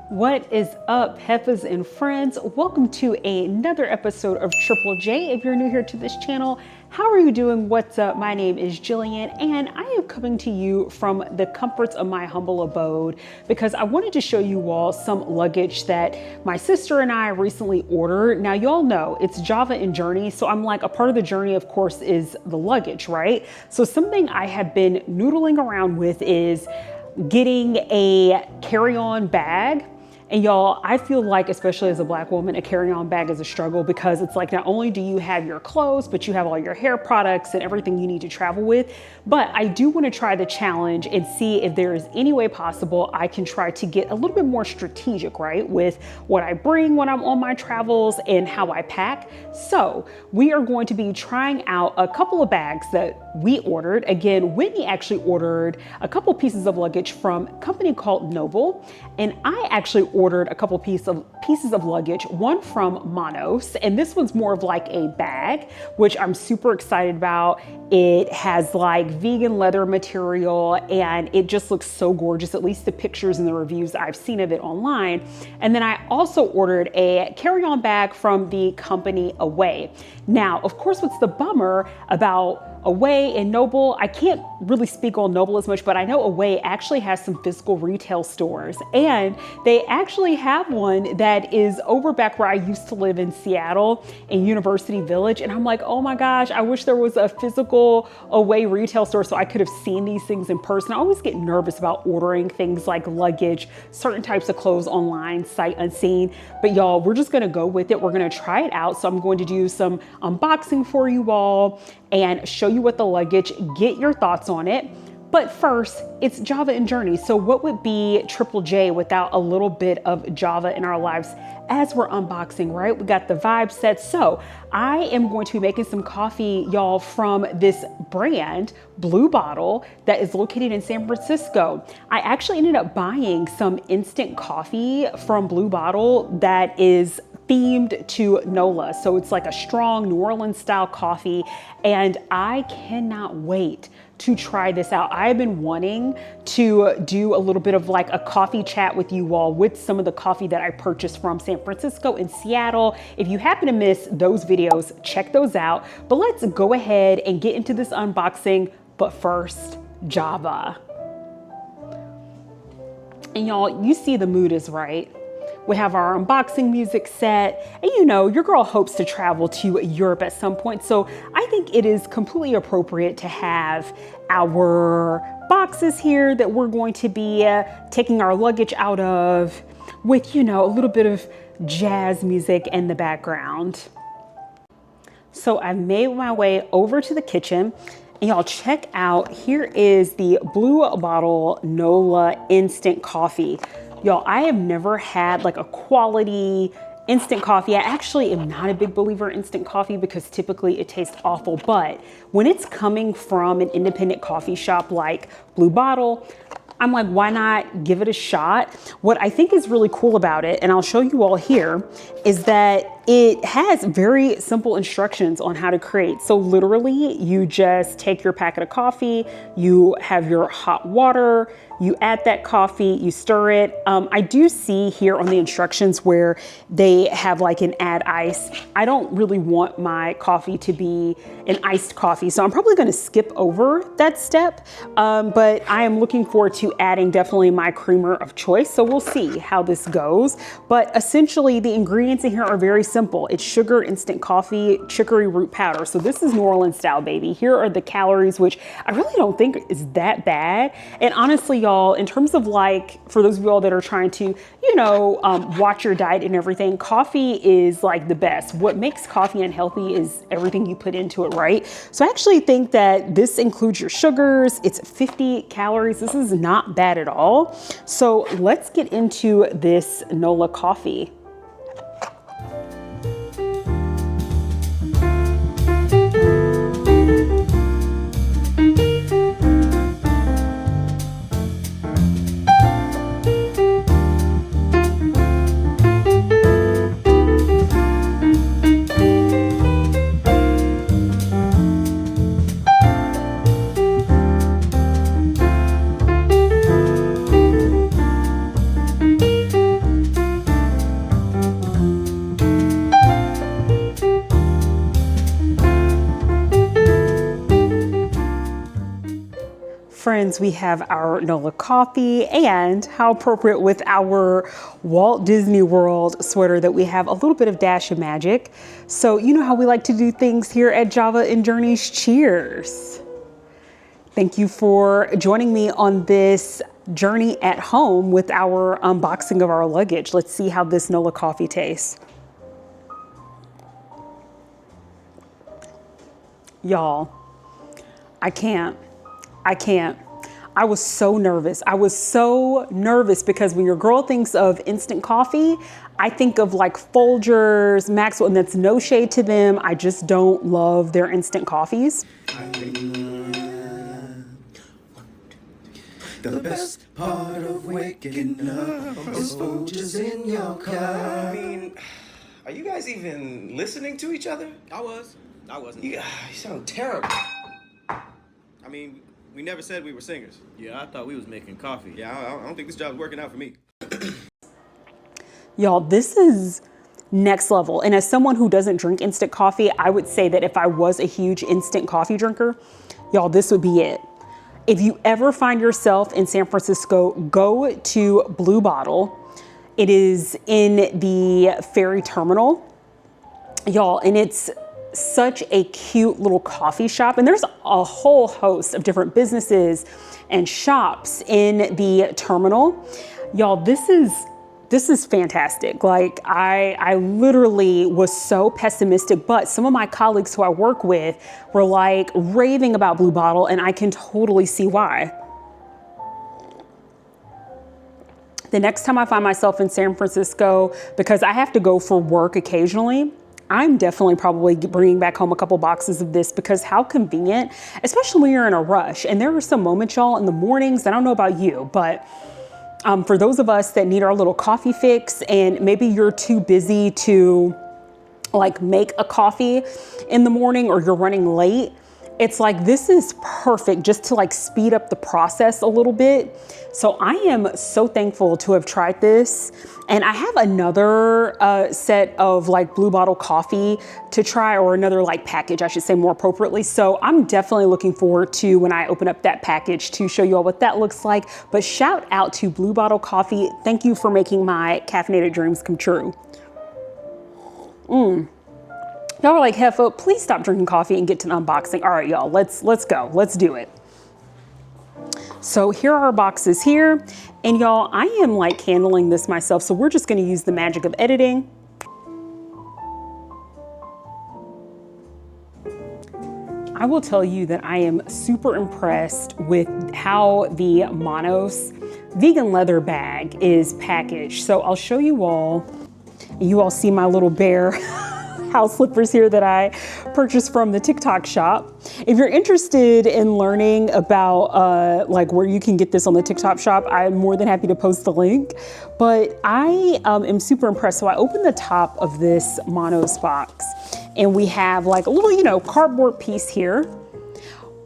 What is up, Heifas and friends? Welcome to another episode of Triple J. If you're new here to this channel, how are you doing? What's up? My name is Jillian, and I am coming to you from the comforts of my humble abode because I wanted to show you all some luggage that my sister and I recently ordered. Now, y'all know it's Java and Journey, so I'm like, a part of the journey, of course, is the luggage, right? So something I have been noodling around with is getting a carry-on bag. And y'all, I feel like, especially as a Black woman, a carry-on bag is a struggle because it's like, not only do you have your clothes, but you have all your hair products and everything you need to travel with. But I do want to try the challenge and see if there is any way possible I can try to get a little bit more strategic, right, with what I bring when I'm on my travels and how I pack. So we are going to be trying out a couple of bags that we ordered. Again, Whitney actually ordered a couple pieces of luggage from a company called Nobl, and I actually ordered a couple pieces of luggage, one from Monos, and this one's more of like a bag, which I'm super excited about. It has like vegan leather material and it just looks so gorgeous, at least the pictures and the reviews I've seen of it online. And then I also ordered a carry-on bag from the company Away. Now, of course, what's the bummer about Away and Nobl, I can't really speak on Nobl as much, but I know Away actually has some physical retail stores, and they actually have one that is over back where I used to live in Seattle in University Village. And I'm like, oh my gosh, I wish there was a physical Away retail store so I could have seen these things in person. I always get nervous about ordering things like luggage, certain types of clothes online, sight unseen. But y'all, we're just gonna go with it. We're gonna try it out. So I'm going to do some unboxing for you all and show you what the luggage, get your thoughts on it. But first, it's Java and Journey. So what would be Triple J without a little bit of Java in our lives as we're unboxing, right? We got the vibe set. So I am going to be making some coffee, y'all, from this brand, Blue Bottle, that is located in San Francisco. I actually ended up buying some instant coffee from Blue Bottle that is themed to NOLA. So it's like a strong New Orleans style coffee, and I cannot wait to try this out. I've been wanting to do a little bit of like a coffee chat with you all with some of the coffee that I purchased from San Francisco and Seattle. If you happen to miss those videos, check those out. But let's go ahead and get into this unboxing. But first, Java. And y'all, you see the mood is right. We have our unboxing music set, and you know, your girl hopes to travel to Europe at some point. So I think it is completely appropriate to have our boxes here that we're going to be taking our luggage out of with, you know, a little bit of jazz music in the background. So I made my way over to the kitchen. And y'all check out, here is the Blue Bottle NOLA instant coffee. Y'all, I have never had like a quality instant coffee. I actually am not a big believer in instant coffee because typically it tastes awful. But when it's coming from an independent coffee shop like Blue Bottle, I'm like, why not give it a shot? What I think is really cool about it, and I'll show you all here, is that it has very simple instructions on how to create. So literally you just take your packet of coffee, you have your hot water, you add that coffee, you stir it. I do see here on the instructions where they have like an add ice. I don't really want my coffee to be an iced coffee, so I'm probably gonna skip over that step. But I am looking forward to adding definitely my creamer of choice. So we'll see how this goes. But essentially the ingredients in here are very simple. It's sugar, instant coffee, chicory root powder. So this is New Orleans style, baby. Here are the calories, which I really don't think is that bad. And honestly, y'all, in terms of like, for those of y'all that are trying to, you know, watch your diet and everything, coffee is like the best. What makes coffee unhealthy is everything you put into it, right? So I actually think that this includes your sugars. It's 50 calories. This is not bad at all. So let's get into this NOLA coffee. friends, we have our Nola coffee, and how appropriate with our Walt Disney World sweater that we have a little bit of dash of magic. So you know how we like to do things here at Java and Journeys. Cheers. Thank you for joining me on this journey at home with our unboxing of our luggage. Let's see how this Nola coffee tastes. Y'all, I can't. I was so nervous. I was so nervous because when your girl thinks of instant coffee, I think of like Folgers, Maxwell, and that's no shade to them. I just don't love their instant coffees. The best part of waking up is Folgers in your cup. I mean, are you guys even listening to each other? I wasn't. You sound terrible. I mean, we never said we were singers. Yeah, I thought we was making coffee. Yeah, I don't think this job's working out for me. Y'all, this is next level. And as someone who doesn't drink instant coffee, I would say that if I was a huge instant coffee drinker, y'all, this would be it. If you ever find yourself in San Francisco, go to Blue Bottle. It is in the ferry terminal, y'all, and it's such a cute little coffee shop. And there's a whole host of different businesses and shops in the terminal. Y'all, this is fantastic. Like I literally was so pessimistic, but some of my colleagues who I work with were like raving about Blue Bottle, and I can totally see why. The next time I find myself in San Francisco, because I have to go for work occasionally, I'm definitely probably bringing back home a couple boxes of this, because how convenient, especially when you're in a rush. And there are some moments, y'all, in the mornings, I don't know about you, but for those of us that need our little coffee fix, and maybe you're too busy to like make a coffee in the morning, or you're running late, it's like, this is perfect just to like speed up the process a little bit. So I am so thankful to have tried this. And I have another set of like Blue Bottle coffee to try, or another like package, I should say more appropriately. So I'm definitely looking forward to when I open up that package to show you all what that looks like. But shout out to Blue Bottle Coffee. Thank you for making my caffeinated dreams come true. Y'all are like, Heffa, please stop drinking coffee and get to the unboxing. All right, y'all, let's go. Let's do it. So here are our boxes here. And y'all, I am like handling this myself. So we're just gonna use the magic of editing. I will tell you that I am super impressed with how the Monos vegan leather bag is packaged. So I'll show you all. You all see my little bear house slippers here that I purchased from the TikTok shop. If you're interested in learning about like where you can get this on the TikTok shop, I'm more than happy to post the link. But I am super impressed. So I opened the top of this Monos box, and we have like a little, you know, cardboard piece here.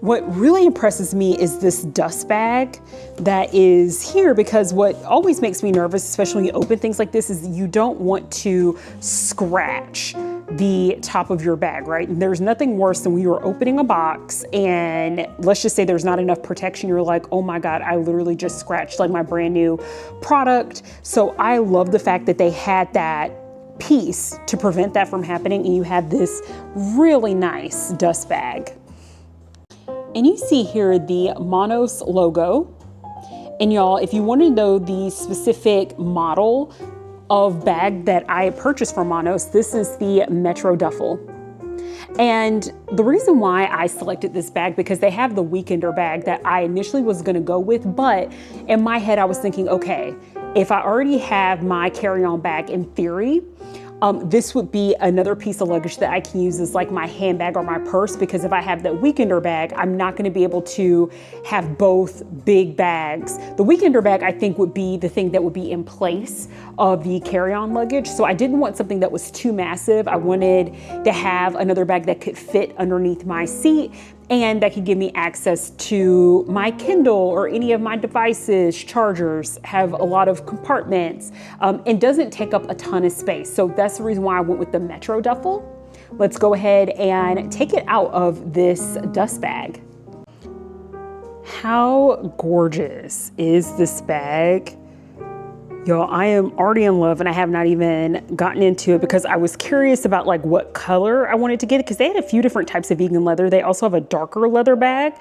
What really impresses me is this dust bag that is here, because what always makes me nervous, especially when you open things like this, is you don't want to scratch the top of your bag, right? And there's nothing worse than when you're opening a box and let's just say there's not enough protection. You're like, oh my God, I literally just scratched like my brand new product. So I love the fact that they had that piece to prevent that from happening. And you have this really nice dust bag. And you see here the Monos logo. And y'all, if you want to know the specific model of bag that I purchased from Monos, this is the Metro Duffle. And the reason why I selected this bag, because they have the Weekender bag that I initially was gonna go with, but in my head I was thinking, okay, if I already have my carry-on bag in theory, this would be another piece of luggage that I can use as like my handbag or my purse, because if I have that Weekender bag, I'm not gonna be able to have both big bags. The Weekender bag, I think, would be the thing that would be in place of the carry-on luggage. So I didn't want something that was too massive. I wanted to have another bag that could fit underneath my seat and that could give me access to my Kindle or any of my devices, chargers, have a lot of compartments, and doesn't take up a ton of space. So that's the reason why I went with the Metro Duffle. Let's go ahead and take it out of this dust bag. How gorgeous is this bag? Y'all, I am already in love and I have not even gotten into it because I was curious about like what color I wanted to get it because they had a few different types of vegan leather. They also have a darker leather bag,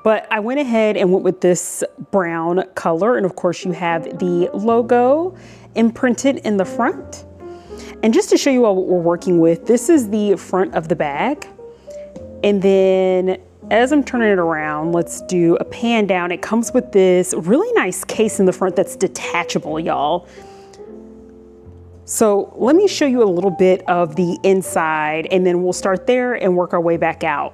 but I went ahead and went with this brown color. And of course you have the logo imprinted in the front. And just to show you all what we're working with, this is the front of the bag. And then as I'm turning it around, let's do a pan down. It comes with this really nice case in the front that's detachable, y'all. So let me show you a little bit of the inside and then we'll start there and work our way back out.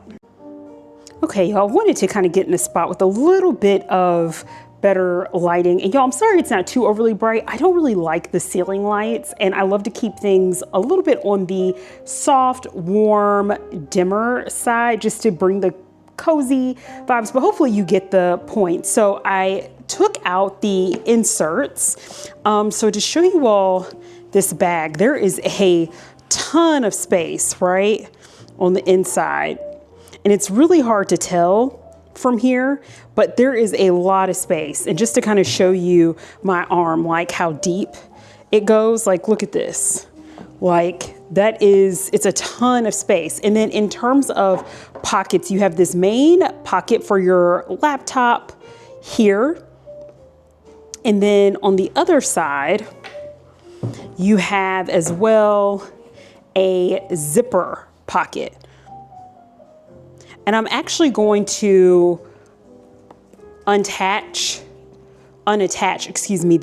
Okay, y'all, I wanted to kind of get in a spot with a little bit of better lighting. And y'all, I'm sorry it's not too overly bright. I don't really like the ceiling lights and I love to keep things a little bit on the soft, warm, dimmer side just to bring the cozy vibes, but hopefully you get the point. So I took out the inserts. So to show you all this bag, there is a ton of space, right, on the inside. And it's really hard to tell from here, but there is a lot of space. And just to kind of show you my arm, like how deep it goes, like look at this. Like that is, it's a ton of space. And then in terms of pockets, you have this main pocket for your laptop here. And then on the other side, you have as well a zipper pocket. And I'm actually going to unattach,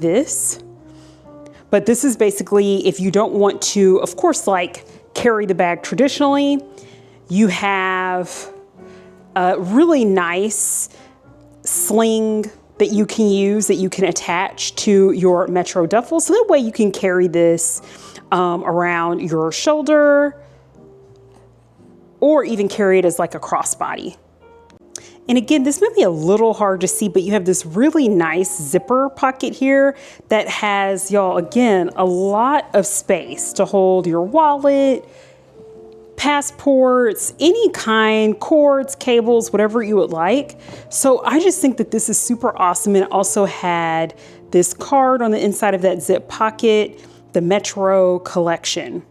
this. But this is basically if you don't want to, of course, like carry the bag traditionally, you have a really nice sling that you can use that you can attach to your Metro Duffle. So that way you can carry this around your shoulder or even carry it as like a crossbody. And again, this might be a little hard to see, but you have this really nice zipper pocket here that has, y'all, again, a lot of space to hold your wallet, passports, any kind, cords, cables, whatever you would like. So I just think that this is super awesome. And it also had this card on the inside of that zip pocket, the Metro collection.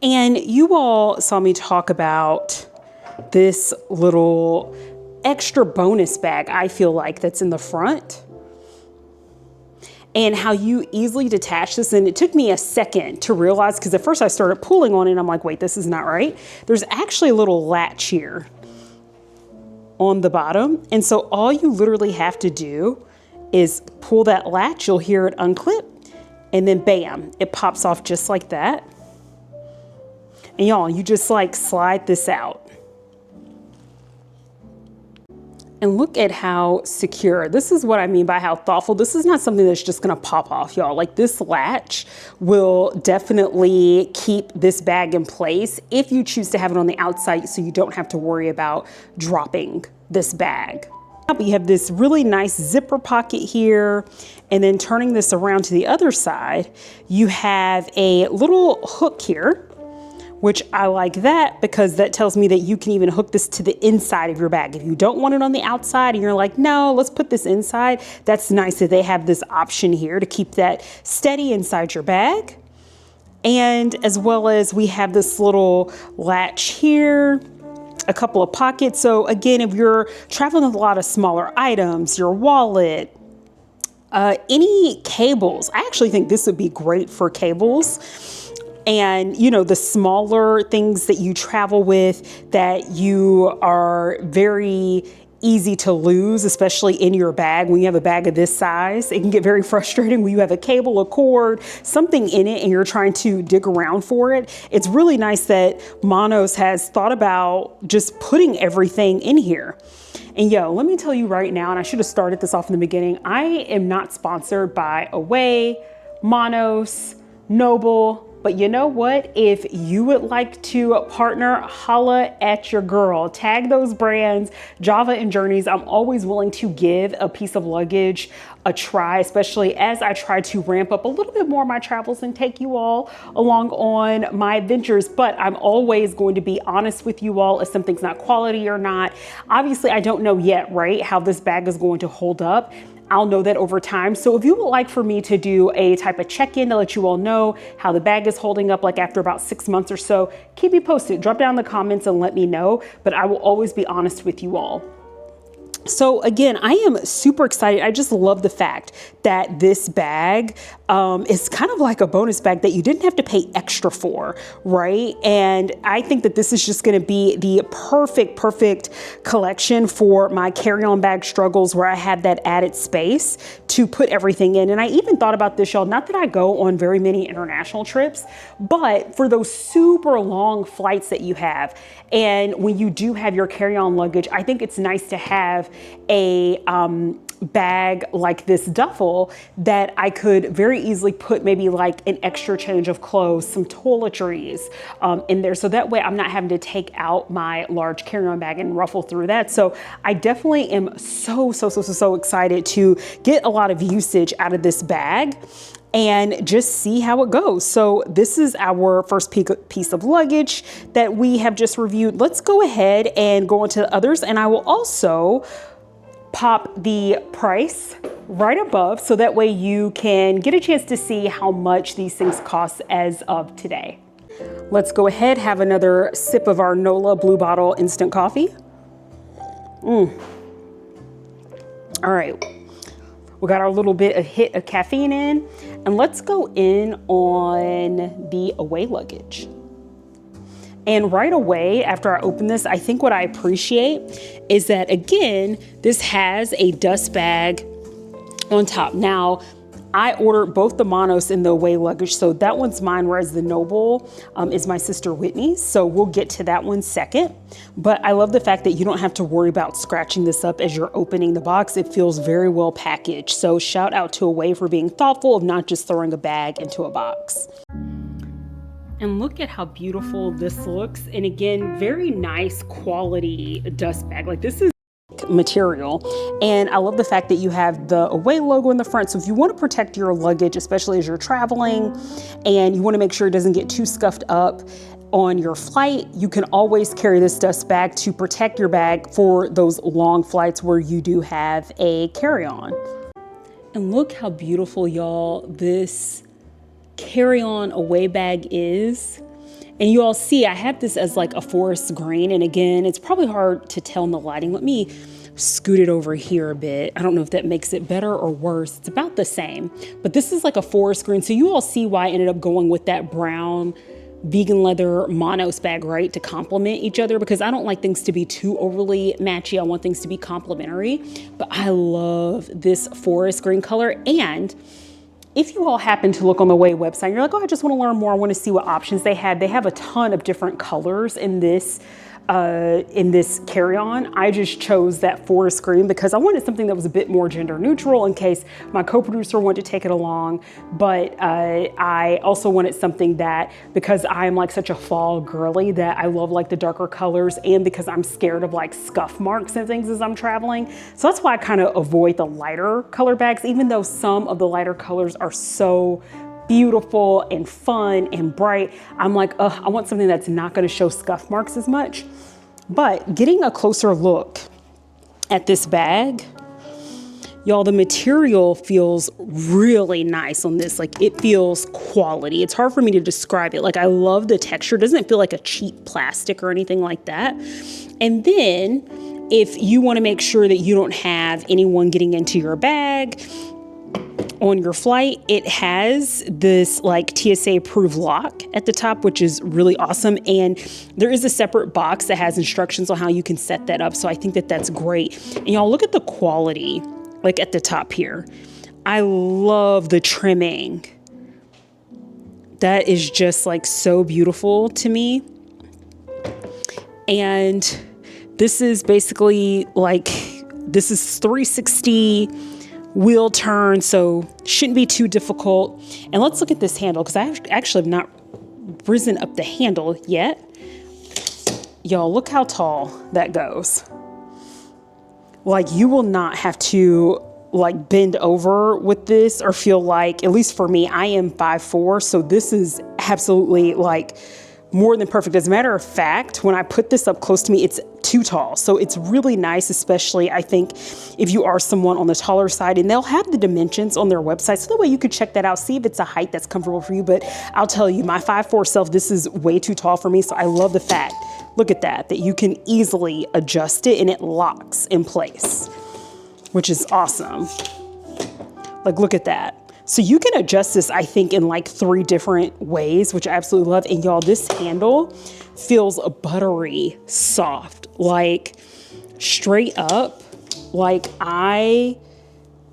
And you all saw me talk about this little extra bonus bag, I feel like, that's in the front and how you easily detach this. And it took me a second to realize, because at first I started pulling on it and I'm like, wait, this is not right. There's actually a little latch here on the bottom. And so all you literally have to do is pull that latch. You'll hear it unclip and then bam, it pops off just like that. And y'all, you just like slide this out. And look at how secure. This is what I mean by how thoughtful. This is not something that's just gonna pop off, y'all. Like this latch will definitely keep this bag in place if you choose to have it on the outside so you don't have to worry about dropping this bag. But you have this really nice zipper pocket here. And then turning this around to the other side, you have a little hook here, which I like that because that tells me that you can even hook this to the inside of your bag. If you don't want it on the outside and you're like, no, let's put this inside, that's nice that they have this option here to keep that steady inside your bag. And as well as we have this little latch here, a couple of pockets. So again, if you're traveling with a lot of smaller items, your wallet, any cables, I actually think this would be great for cables. And, you know, the smaller things that you travel with that you are very easy to lose, especially in your bag. When you have a bag of this size, it can get very frustrating when you have a cable, a cord, something in it, and you're trying to dig around for it. It's really nice that Monos has thought about just putting everything in here. And yo, let me tell you right now, and I should have started this off in the beginning, I am not sponsored by Away, Monos, Nobl, But you know what? If you would like to partner, holla at your girl. Tag those brands, Java and Journeys. I'm always willing to give a piece of luggage a try, especially as I try to ramp up a little bit more of my travels and take you all along on my adventures. But I'm always going to be honest with you all if something's not quality or not. Obviously, I don't know yet, right, how this bag is going to hold up. I'll know that over time. So if you would like for me to do a type of check-in to let you all know how the bag is holding up, like after about 6 months or so, keep me posted. Drop down in the comments and let me know, but I will always be honest with you all. So again, I am super excited. I just love the fact that this bag is kind of like a bonus bag that you didn't have to pay extra for, right? And I think that this is just going to be the perfect collection for my carry-on bag struggles, where I have that added space to put everything in. And I even thought about this, y'all, not that I go on very many international trips, but for those super long flights that you have, and when you do have your carry-on luggage, I think it's nice to have a bag like this duffel that I could very easily put maybe like an extra change of clothes, some toiletries in there. So that way I'm not having to take out my large carry-on bag and ruffle through that. So I definitely am so excited to get a lot of usage out of this bag and just see how it goes. So this is our first piece of luggage that we have just reviewed. Let's go ahead and go into the others, and I will also pop the price right above so that way you can get a chance to see how much these things cost as of today. Let's go ahead, have another sip of our Nobl Blue Bottle instant coffee. All right. We got our little bit of hit of caffeine in, and let's go in on the away luggage. And right away, after I open this, I think what I appreciate is that, again, this has a dust bag on top. Now, I ordered both the Monos and the away luggage, so that one's mine, whereas the Nobl is my sister Whitney's. So we'll get to that one second. But I love the fact that you don't have to worry about scratching this up as you're opening the box. It feels very well packaged. So shout out to Away for being thoughtful of not just throwing a bag into a box. And look at how beautiful this looks. And again, very nice quality dust bag. Like, this is material, and I love the fact that you have the Away logo in the front. So if you want to protect your luggage, especially as you're traveling and you want to make sure it doesn't get too scuffed up on your flight, you can always carry this dust bag to protect your bag for those long flights where you do have a carry-on. And look how beautiful, y'all, this carry-on Away bag is. And you all see I have this as like a forest green. And again, it's probably hard to tell in the lighting. Let me scoot it over here a bit. I don't know if that makes it better or worse. It's about the same, but this is like a forest green. So you all see why I ended up going with that brown vegan leather Monos bag, right? To complement each other, because I don't like things to be too overly matchy. I want things to be complementary, but I love this forest green color. And if you all happen to look on the Away website, you're like, oh, I just want to learn more. I want to see what options they have. They have a ton of different colors in this carry-on. I just chose that forest green because I wanted something that was a bit more gender neutral in case my co-producer wanted to take it along. But I also wanted something that, because I'm like such a fall girly, that I love like the darker colors, and because I'm scared of like scuff marks and things as I'm traveling. So that's why I kind of avoid the lighter color bags, even though some of the lighter colors are so beautiful and fun and bright. I'm like, I want something that's not going to show scuff marks as much. But getting a closer look at this bag, y'all, the material feels really nice on this. Like, it feels quality. It's hard for me to describe it. Like, I love the texture. It doesn't feel like a cheap plastic or anything like that. And then if you want to make sure that you don't have anyone getting into your bag on your flight, it has this like TSA approved lock at the top, which is really awesome. And there is a separate box that has instructions on how you can set that up. So I think that that's great. And y'all, look at the quality, like at the top here. I love the trimming. That is just like so beautiful to me. And this is basically like, this is 360 wheel turn, so shouldn't be too difficult. And let's look at this handle, because I actually have not risen up the handle yet. Y'all, look how tall that goes. Like, you will not have to like bend over with this or feel like, at least for me, I am 5'4", so this is absolutely like more than perfect. As a matter of fact, when I put this up close to me, it's too tall. So it's really nice, especially I think if you are someone on the taller side, and they'll have the dimensions on their website. So that way you could check that out, see if it's a height that's comfortable for you. But I'll tell you, my 5'4" self, this is way too tall for me. So I love the fact, look at that you can easily adjust it and it locks in place, which is awesome. Like, look at that. So you can adjust this, I think, in like 3 different ways, which I absolutely love. And y'all, this handle feels buttery soft, like straight up. Like, I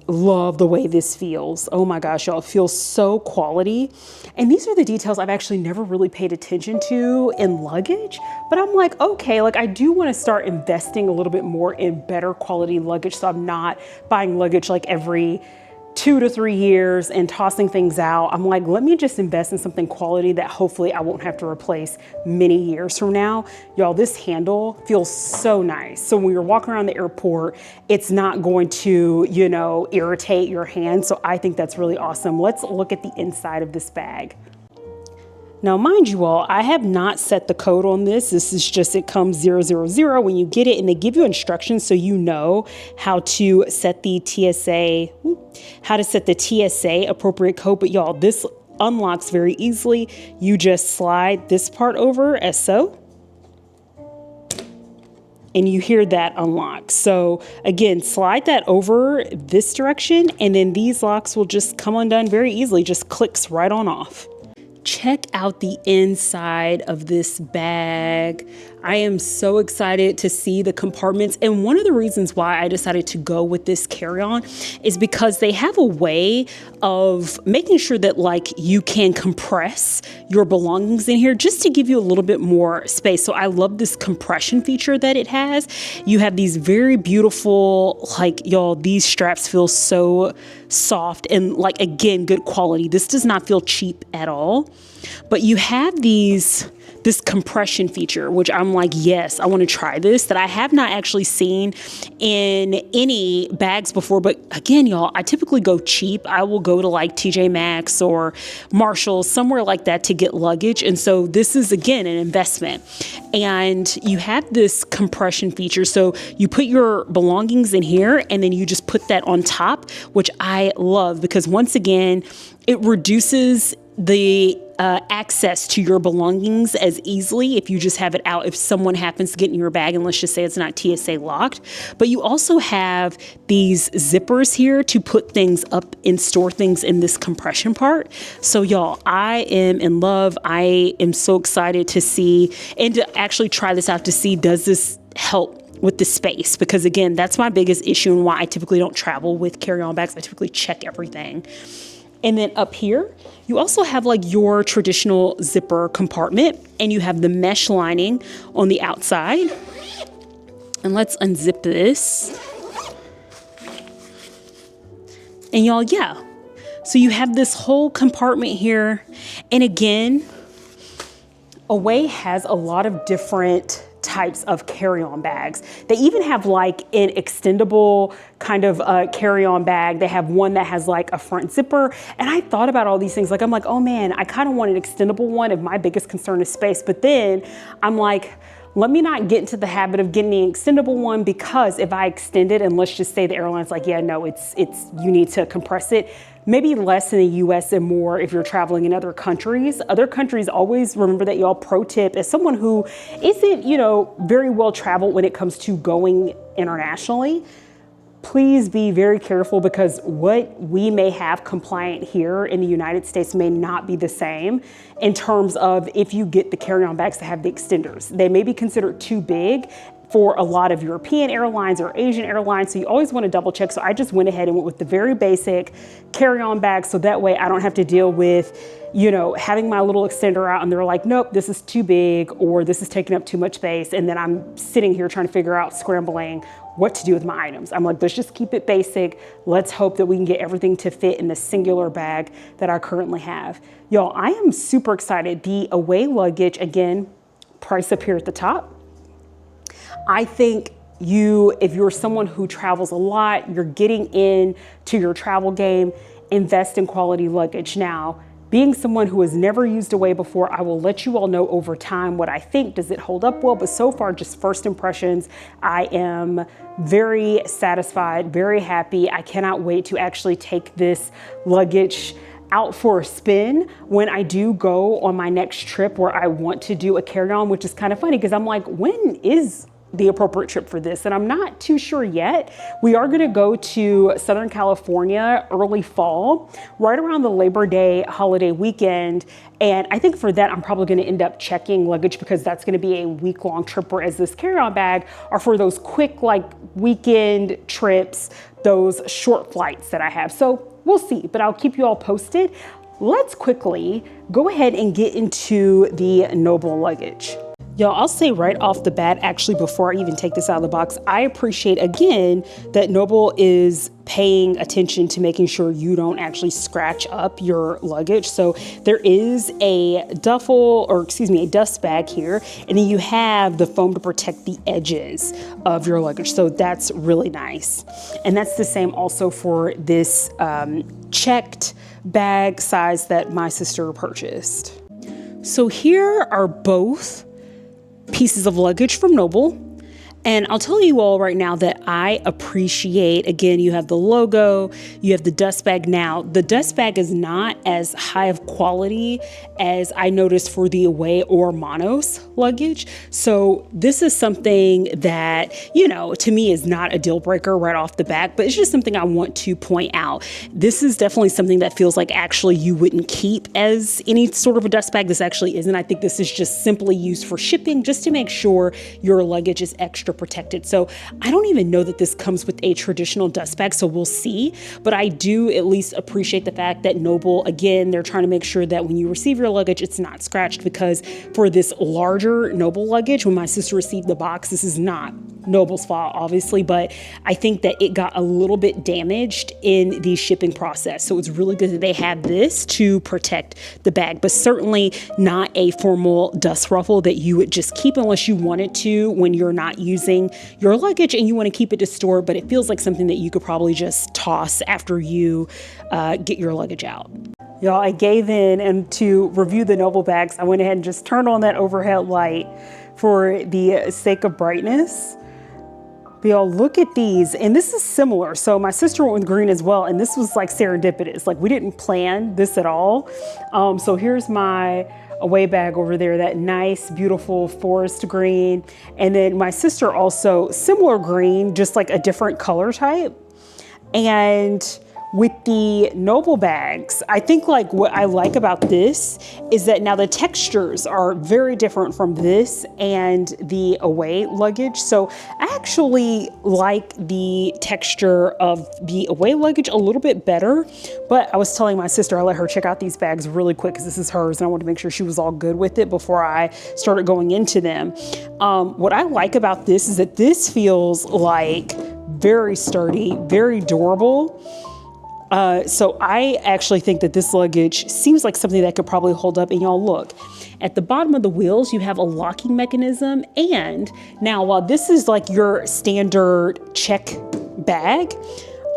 love the way this feels. Oh my gosh, y'all, it feels so quality. And these are the details I've actually never really paid attention to in luggage, but I'm like, okay, like I do want to start investing a little bit more in better quality luggage. So I'm not buying luggage like every 2 to 3 years and tossing things out. I'm like, let me just invest in something quality that hopefully I won't have to replace many years from now. Y'all, this handle feels so nice. So when you're walking around the airport, it's not going to, you know, irritate your hand. So I think that's really awesome. Let's look at the inside of this bag. Now, mind you all, I have not set the code on this. This is just, it comes 000 when you get it, and they give you instructions so you know how to set the TSA, appropriate code. But y'all, this unlocks very easily. You just slide this part over as so, and you hear that unlock. So again, slide that over this direction, and then these locks will just come undone very easily, just clicks right on off. Check out the inside of this bag. I am so excited to see the compartments. And one of the reasons why I decided to go with this carry-on is because they have a way of making sure that like you can compress your belongings in here just to give you a little bit more space. So I love this compression feature that it has. You have these very beautiful, like y'all, these straps feel so soft and like, again, good quality. This does not feel cheap at all, but you have this compression feature, which I'm like, yes, I want to try this, that I have not actually seen in any bags before. But again, y'all, I typically go cheap. I will go to like TJ Maxx or Marshalls, somewhere like that to get luggage. And so this is, again, an investment. And you have this compression feature. So you put your belongings in here and then you just put that on top, which I love because once again, it reduces the access to your belongings as easily if you just have it out, if someone happens to get in your bag, and let's just say it's not TSA locked. But you also have these zippers here to put things up and store things in this compression part. So y'all, I am in love. I am so excited to see and to actually try this out to see, does this help with the space? Because again, that's my biggest issue and why I typically don't travel with carry-on bags. I typically check everything. And then up here, you also have like your traditional zipper compartment, and you have the mesh lining on the outside. And let's unzip this. And y'all, yeah. So you have this whole compartment here. And again, Away has a lot of different types of carry-on bags. They even have like an extendable kind of carry-on bag. They have one that has like a front zipper. And I thought about all these things. Like, I'm like, oh man, I kind of want an extendable one if my biggest concern is space. But then I'm like, let me not get into the habit of getting the extendable one, because if I extend it and let's just say the airline's like, yeah, no, it's you need to compress it. Maybe less in the US and more if you're traveling in other countries. Other countries, always remember that, y'all, pro tip, as someone who isn't, very well traveled when it comes to going internationally, please be very careful, because what we may have compliant here in the United States may not be the same in terms of if you get the carry-on bags that have the extenders. They may be considered too big for a lot of European airlines or Asian airlines. So you always want to double check. So I just went ahead and went with the very basic carry-on bag. So that way I don't have to deal with, having my little extender out and they're like, nope, this is too big, or this is taking up too much space. And then I'm sitting here trying to figure out, scrambling, what to do with my items. I'm like, let's just keep it basic. Let's hope that we can get everything to fit in the singular bag that I currently have. Y'all, I am super excited. The away luggage, again, price up here at the top. I think if you're someone who travels a lot, you're getting into your travel game, invest in quality luggage. Now, being someone who has never used away before, I will let you all know over time what I think. Does it hold up well? But so far, just first impressions, I am very satisfied, very happy. I cannot wait to actually take this luggage out for a spin when I do go on my next trip where I want to do a carry-on, which is kind of funny because I'm like, when is the appropriate trip for this? And I'm not too sure yet. We are going to go to Southern California early fall, right around the Labor Day holiday weekend. And I think for that, I'm probably going to end up checking luggage because that's going to be a week-long trip, whereas this carry-on bag are for those quick, like weekend trips, those short flights that I have. So we'll see, but I'll keep you all posted. Let's quickly go ahead and get into the Nobl luggage. Y'all, I'll say right off the bat, actually, before I even take this out of the box, I appreciate, again, that Nobl is paying attention to making sure you don't actually scratch up your luggage. So there is a duffel, or excuse me, a dust bag here, and then you have the foam to protect the edges of your luggage. So that's really nice. And that's the same also for this checked bag size that my sister purchased. So here are both pieces of luggage from Nobl. And I'll tell you all right now that I appreciate, again, you have the logo, you have the dust bag. Now, the dust bag is not as high of quality as I noticed for the away or monos luggage. So this is something that, to me is not a deal breaker right off the bat, but it's just something I want to point out. This is definitely something that feels like actually you wouldn't keep as any sort of a dust bag. This actually isn't. I think this is just simply used for shipping, just to make sure your luggage is extra protected. So I don't even know that this comes with a traditional dust bag, so we'll see. But I do at least appreciate the fact that Nobl, again, they're trying to make sure that when you receive your luggage, it's not scratched, because for this larger Nobl luggage, when my sister received the box, this is not Nobl's fault, obviously, but I think that it got a little bit damaged in the shipping process. So it's really good that they have this to protect the bag, but certainly not a formal dust ruffle that you would just keep unless you wanted to when you're not using your luggage and you want to keep it to store, but it feels like something that you could probably just toss after you get your luggage out. Y'all, I gave in, and to review the Nobl bags, I went ahead and just turned on that overhead light for the sake of brightness. But y'all, look at these, and this is similar. So my sister went with green as well, and this was like serendipitous. Like, we didn't plan this at all. So here's my away bag over there, that nice, beautiful forest green. And then my sister also, similar green, just like a different color type. And with the Nobl bags, I think like what I like about this is that now the textures are very different from this and the away luggage. So I actually like the texture of the away luggage a little bit better. But I was telling my sister, I let her check out these bags really quick because this is hers, and I wanted to make sure she was all good with it before I started going into them. What I like about this is that this feels like very sturdy, very durable. So I actually think that this luggage seems like something that could probably hold up. And y'all, look, at the bottom of the wheels, you have a locking mechanism. And now, while this is like your standard check bag,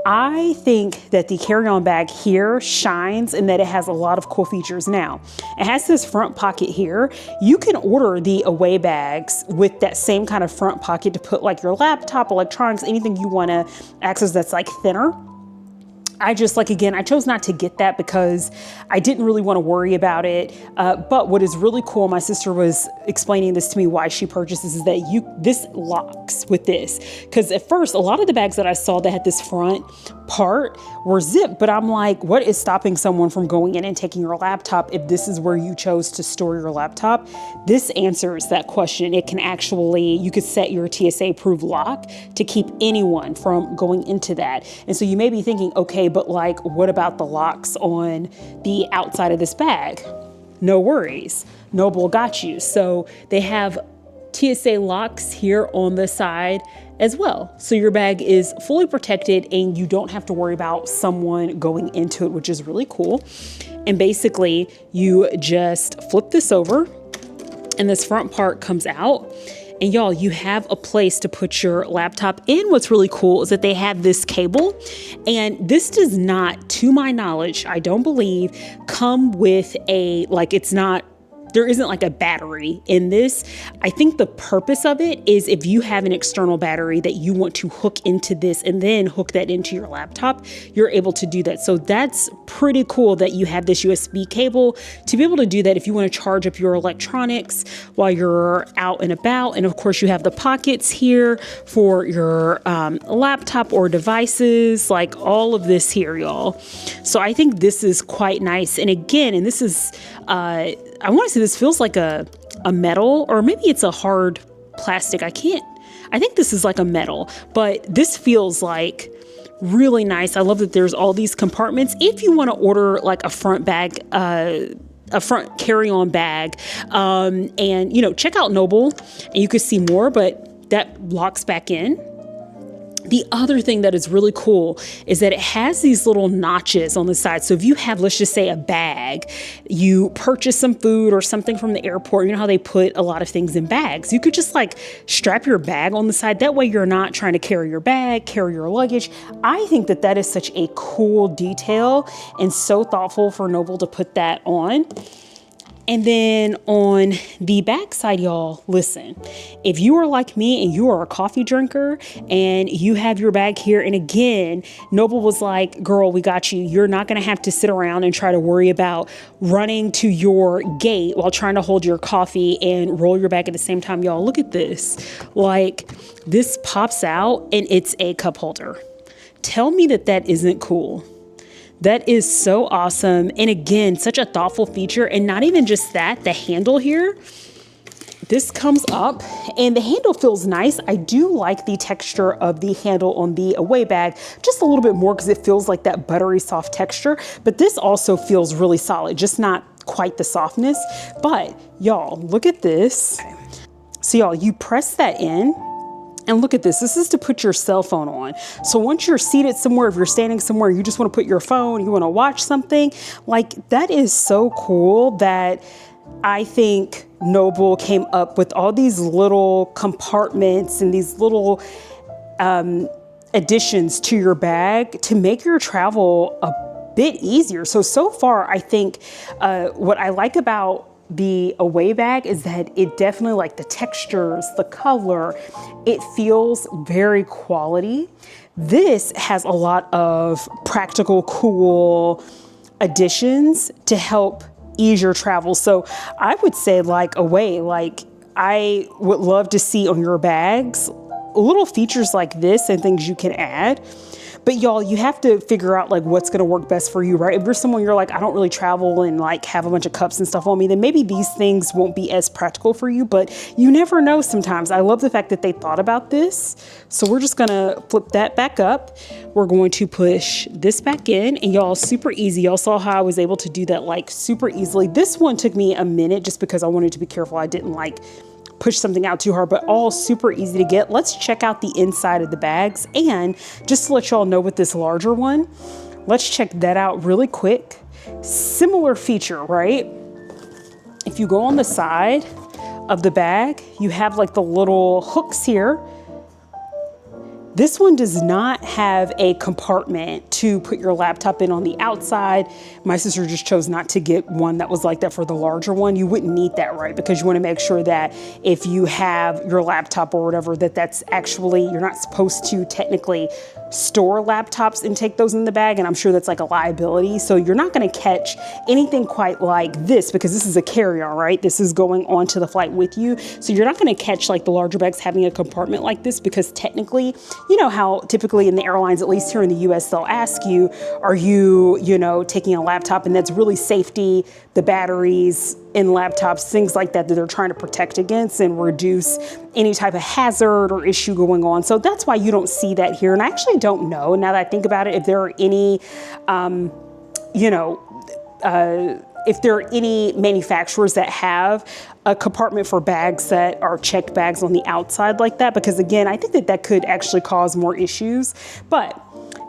I think that the carry-on bag here shines in that it has a lot of cool features. Now, it has this front pocket here. You can order the away bags with that same kind of front pocket to put like your laptop, electronics, anything you want to access that's like thinner. I just again, I chose not to get that because I didn't really want to worry about it. But what is really cool, my sister was explaining this to me why she purchased this, is that this locks with this. Because at first, a lot of the bags that I saw that had this front part were zipped, but I'm like, what is stopping someone from going in and taking your laptop if this is where you chose to store your laptop? This answers that question. It can actually, you could set your TSA approved lock to keep anyone from going into that. And so you may be thinking, okay, but like, what about the locks on the outside of this bag? No worries. Nobl got you. So they have TSA locks here on the side as well. So your bag is fully protected and you don't have to worry about someone going into it, which is really cool. And basically you just flip this over and this front part comes out. And y'all, you have a place to put your laptop in. What's really cool is that they have this cable, and this does not, to my knowledge, I don't believe, come with a, like, it's not, there isn't like a battery in this. I think the purpose of it is if you have an external battery that you want to hook into this and then hook that into your laptop, you're able to do that. So that's pretty cool that you have this USB cable to be able to do that if you want to charge up your electronics while you're out and about. And of course you have the pockets here for your laptop or devices, like all of this here, y'all. So I think this is quite nice. And again, and this is, I want to say this feels like a metal, or maybe it's a hard plastic. I think this is like a metal, but this feels like really nice. I love that there's all these compartments. If you want to order like a front bag, a front carry-on bag, and you know, check out Nobl and you could see more, but that locks back in. The other thing that is really cool is that it has these little notches on the side. So if you have, let's just say, a bag, you purchase some food or something from the airport, you know how they put a lot of things in bags. You could just like strap your bag on the side. That way you're not trying to carry your bag, carry your luggage. I think that that is such a cool detail and so thoughtful for Nobl to put that on. And then on the back side, y'all, listen, if you are like me and you are a coffee drinker and you have your bag here, and again, Nobl was like, girl, we got you. You're not going to have to sit around and try to worry about running to your gate while trying to hold your coffee and roll your bag at the same time. Y'all, look at this. Like, this pops out and it's a cup holder. Tell me that that isn't cool. That is so awesome. And again, such a thoughtful feature. And not even just that, the handle here, this comes up and the handle feels nice. I do like the texture of the handle on the away bag just a little bit more because it feels like that buttery soft texture. But this also feels really solid, just not quite the softness. But y'all, look at this. So y'all, you press that in. And look at this. This is to put your cell phone on. So once you're seated somewhere, if you're standing somewhere, you just want to put your phone, you want to watch something, like that is so cool that I think Nobl came up with all these little compartments and these little additions to your bag to make your travel a bit easier. So far, I think what I like about the away bag is that it definitely, like the textures, the color, it feels very quality. This has a lot of practical, cool additions to help ease your travel. So I would say like away, like I would love to see on your bags little features like this and things you can add. But y'all, you have to figure out like what's going to work best for you, right? If you're someone you're like, I don't really travel and like have a bunch of cups and stuff on me, then maybe these things won't be as practical for you, but you never know sometimes. I love the fact that they thought about this. So we're just going to flip that back up. We're going to push this back in, and y'all, super easy. Y'all saw how I was able to do that like super easily. This one took me a minute just because I wanted to be careful. I didn't like push something out too hard, but all super easy to get. Let's check out the inside of the bags. And just to let y'all know with this larger one, let's check that out really quick. Similar feature, right? If you go on the side of the bag, you have like the little hooks here. This one does not have a compartment to put your laptop in on the outside. My sister just chose not to get one that was like that for the larger one. You wouldn't need that, right? Because you want to make sure that if you have your laptop or whatever, that's actually, you're not supposed to technically store laptops and take those in the bag. And I'm sure that's like a liability. So you're not going to catch anything quite like this because this is a carry-on, right? This is going onto the flight with you. So you're not going to catch like the larger bags having a compartment like this because technically, you know how typically in the airlines, at least here in the US, they'll ask you, are you, taking a laptop? And that's really safety, the batteries in laptops, things like that they're trying to protect against and reduce any type of hazard or issue going on. So that's why you don't see that here. And I actually don't know, now that I think about it, if there are any, if there are any manufacturers that have a compartment for bags that are checked bags on the outside like that, because again, I think that that could actually cause more issues. But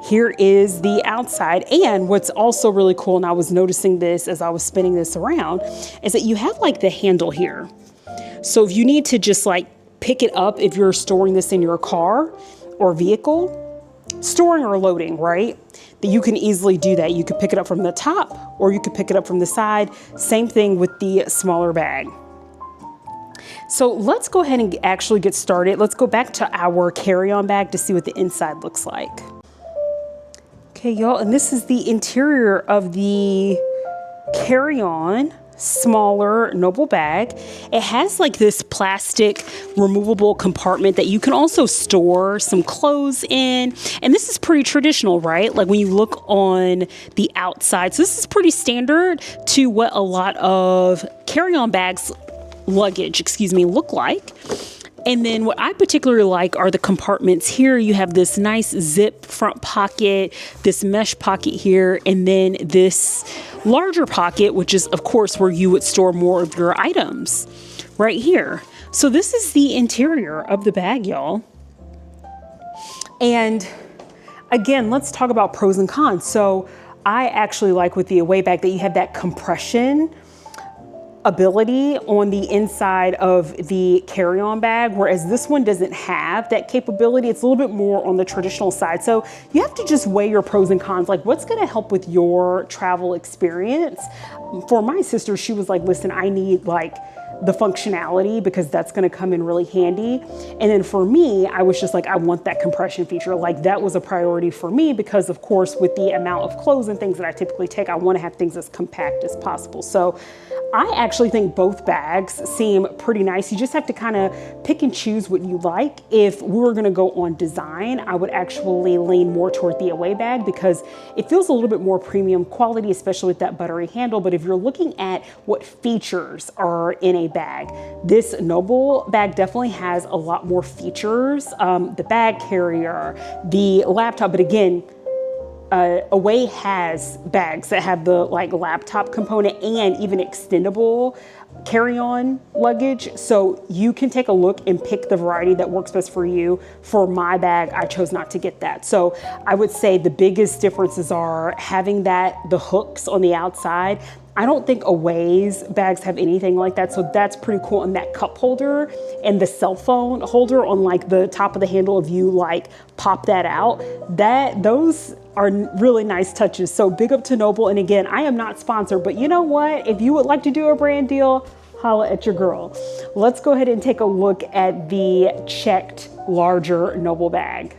here is the outside. And what's also really cool, and I was noticing this as I was spinning this around, is that you have like the handle here. So if you need to just like pick it up, if you're storing this in your car or vehicle, storing or loading, right? That you can easily do that. You could pick it up from the top or you could pick it up from the side. Same thing with the smaller bag. So let's go ahead and actually get started. Let's go back to our carry-on bag to see what the inside looks like. Okay, y'all, and this is the interior of the carry-on smaller Nobl bag. It has like this plastic removable compartment that you can also store some clothes in. And this is pretty traditional, right? Like when you look on the outside. So this is pretty standard to what a lot of carry-on bags, luggage, look like. And then what I particularly like are the compartments here. You have this nice zip front pocket, this mesh pocket here, and then this larger pocket, which is of course where you would store more of your items right here. So this is the interior of the bag, y'all. And again, let's talk about pros and cons. So I actually like with the away bag that you have that compression ability on the inside of the carry-on bag, whereas this one doesn't have that capability. It's a little bit more on the traditional side. So you have to just weigh your pros and cons, like what's gonna help with your travel experience. For my sister, she was like, listen, I need like the functionality because that's gonna come in really handy. And then for me, I was just like, I want that compression feature. Like that was a priority for me because of course, with the amount of clothes and things that I typically take, I wanna have things as compact as possible. So I actually think both bags seem pretty nice. You just have to kind of pick and choose what you like. If we were gonna go on design, I would actually lean more toward the away bag because it feels a little bit more premium quality, especially with that buttery handle. But if you're looking at what features are in a bag, this Nobl bag definitely has a lot more features. The bag carrier, the laptop, but again, Away has bags that have the like laptop component and even extendable carry-on luggage. So you can take a look and pick the variety that works best for you. For my bag, I chose not to get that. So I would say the biggest differences are having the hooks on the outside. I don't think Away's bags have anything like that. So that's pretty cool. And that cup holder and the cell phone holder on like the top of the handle, if you like pop that out, those are really nice touches. So big up to Nobl. And again, I am not sponsored, but you know what? If you would like to do a brand deal, holla at your girl. Let's go ahead and take a look at the checked larger Nobl bag.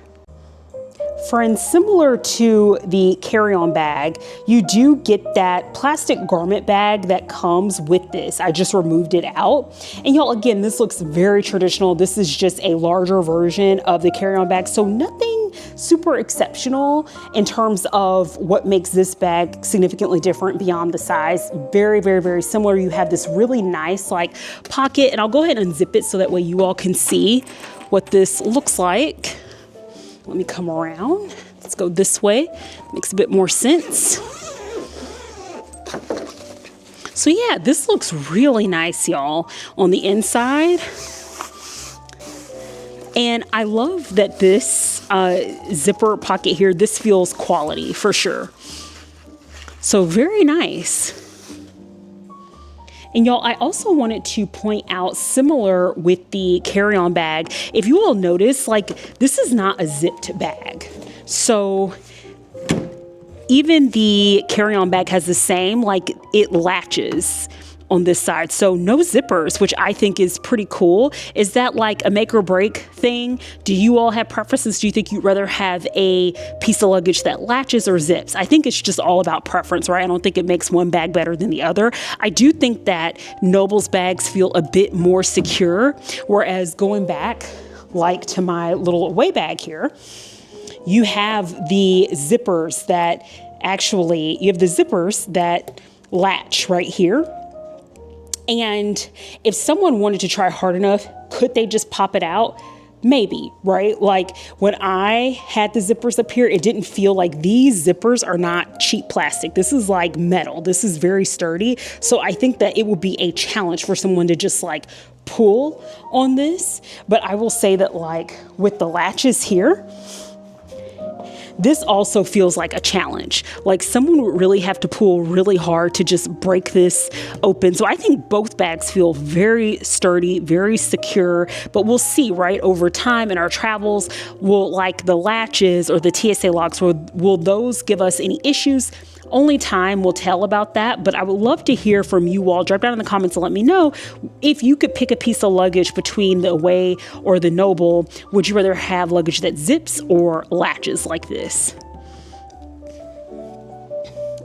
Friends, similar to the carry-on bag, you do get that plastic garment bag that comes with this. I just removed it out. And y'all, again, this looks very traditional. This is just a larger version of the carry-on bag. So nothing super exceptional in terms of what makes this bag significantly different beyond the size. Very, very, very similar. You have this really nice like pocket, and I'll go ahead and unzip it so that way you all can see what this looks like. Let me come around. Let's go this way. Makes a bit more sense. So yeah, this looks really nice, y'all, on the inside. And I love that this zipper pocket here, this feels quality for sure. So very nice. And y'all, I also wanted to point out, similar with the carry-on bag, if you all notice, like this is not a zipped bag. So even the carry-on bag has the same, like it latches on this side. So no zippers, which I think is pretty cool. Is that like a make or break thing? Do you all have preferences? Do you think you'd rather have a piece of luggage that latches or zips? I think it's just all about preference, right? I don't think it makes one bag better than the other. I do think that Nobl's bags feel a bit more secure, whereas going back like to my little away bag here, you have the zippers that latch right here. And if someone wanted to try hard enough, could they just pop it out? Maybe, right? Like when I had the zippers up here, it didn't feel like these zippers are not cheap plastic. This is like metal. This is very sturdy. So I think that it would be a challenge for someone to just like pull on this. But I will say that like with the latches here, this also feels like a challenge. Like someone would really have to pull really hard to just break this open. So I think both bags feel very sturdy, very secure, but we'll see, right? Over time in our travels, will like the latches or the TSA locks, will those give us any issues? Only time will tell about that, but I would love to hear from you all. Drop down in the comments and let me know if you could pick a piece of luggage between the Away or the Nobl. Would you rather have luggage that zips or latches like this?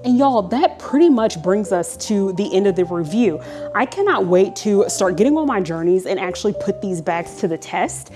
And y'all, that pretty much brings us to the end of the review. I cannot wait to start getting on my journeys and actually put these bags to the test.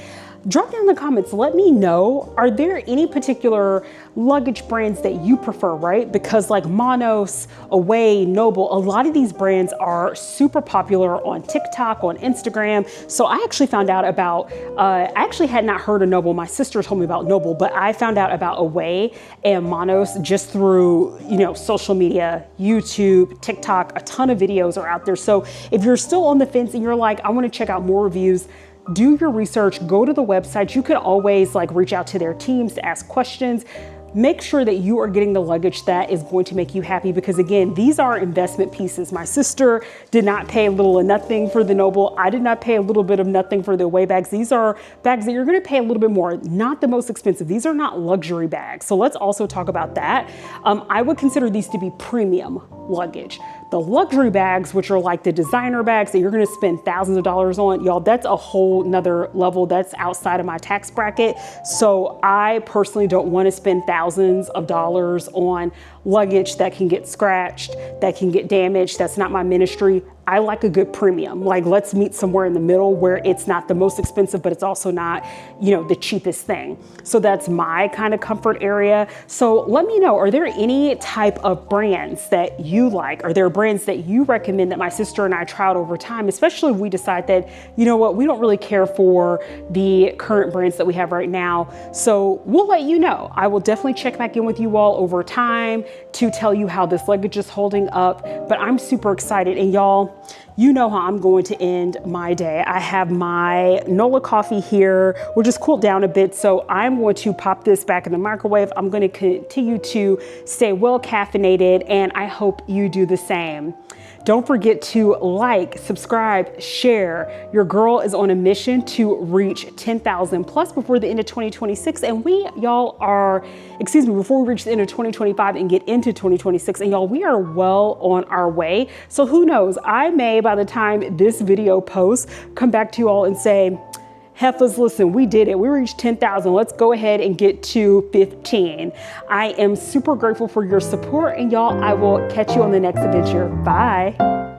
Drop down in the comments, let me know, are there any particular luggage brands that you prefer, right? Because like Monos, Away, Nobl, a lot of these brands are super popular on TikTok, on Instagram. So I actually found out about, I actually had not heard of Nobl. My sister told me about Nobl, but I found out about Away and Monos just through, social media, YouTube, TikTok, a ton of videos are out there. So if you're still on the fence and you're like, I want to check out more reviews, do your research, go to the website. You could always like reach out to their teams to ask questions. Make sure that you are getting the luggage that is going to make you happy, because again, these are investment pieces. My sister did not pay little or nothing for the Nobl. I did not pay a little bit of nothing for the Away bags. These are bags that you're going to pay a little bit more, not the most expensive. These are not luxury bags. So let's also talk about that. I would consider these to be premium luggage. The luxury bags, which are like the designer bags that you're going to spend thousands of dollars on, y'all, that's a whole nother level. That's outside of my tax bracket. So I personally don't want to spend thousands of dollars on luggage that can get scratched, that can get damaged. That's not my ministry. I like a good premium. Like, let's meet somewhere in the middle where it's not the most expensive, but it's also not, the cheapest thing. So that's my kind of comfort area. So let me know, are there any type of brands that you like? Are there brands that you recommend that my sister and I tried over time, especially if we decide that, we don't really care for the current brands that we have right now. So we'll let you know. I will definitely check back in with you all over time to tell you how this luggage is holding up, but I'm super excited. And y'all, you know how I'm going to end my day. I have my Nola coffee here. We're just cooled down a bit, so I'm going to pop this back in the microwave. I'm going to continue to stay well caffeinated, and I hope you do the same. Don't forget to like, subscribe, share. Your girl is on a mission to reach 10,000 plus before the end of 2026. And before we reach the end of 2025 and get into 2026. And y'all, we are well on our way. So who knows, I may, by the time this video posts, come back to you all and say, Heifers, listen, we did it. We reached 10,000. Let's go ahead and get to 15. I am super grateful for your support, and y'all, I will catch you on the next adventure. Bye.